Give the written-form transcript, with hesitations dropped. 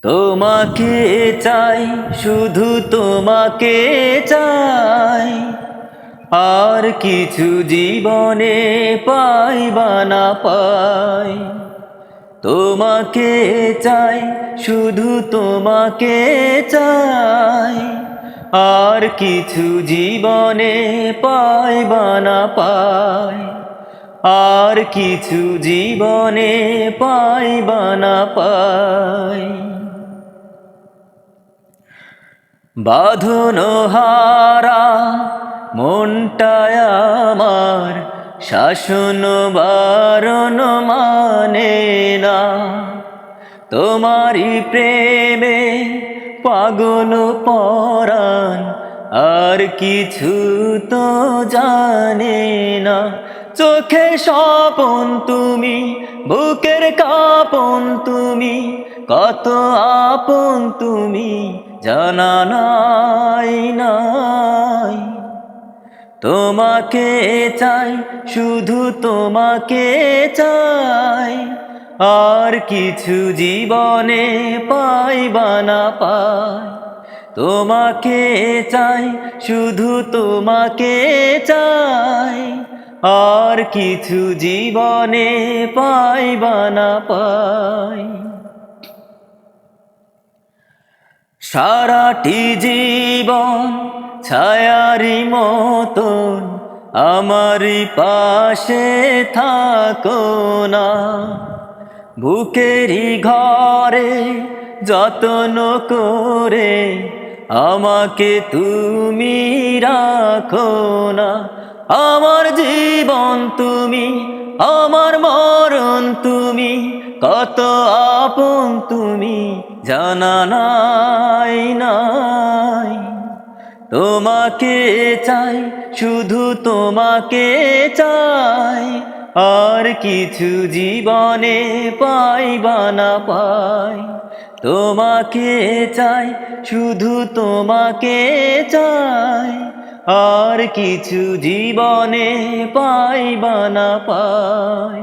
তোমাকে চাই, শুধু তোমাকে চাই, আর কিছু জীবনে পাই বা না পাই। তোমাকে চাই, শুধু তোমাকে চাই, আর কিছু জীবনে পাই বা না পাই। আর কিছু জীবনে পাই বা না পাই। বাঁধনো হারা মনটায় আমার শাসন বারণ মানে না। তোমারই প্রেমে পাগল পরাণ আর কিছু তো জানে না। চোখে স্বপন তুমি, বুকের কাঁপন তুমি, কত আপন তুমি জানা নাই নাই। তোমাকে চাই, শুধু তোমাকে চাই, আর কিছু জীবনে পাই বা না পাই। তোমাকে চাই, শুধু তোমাকে চাই, আর কিছু জীবনে পাই বা না পাই। সারাটি জীবন ছায়ারি মতন আমারই পাশে থাকো না। বুকেরই ঘরে যত্ন করে আমাকে তুমি রাখো না। আমার জীবন তুমি, আমার মরণ তুমি, কত আপন তুমি জানা নাই নাই। তোমাকে চাই, শুধু তোমাকে চাই, আর কিছু জীবনে পাই বা না পাই। তোমাকে চাই, শুধু তোমাকে চাই, আর কিছু জীবনে পাই বা না পাই।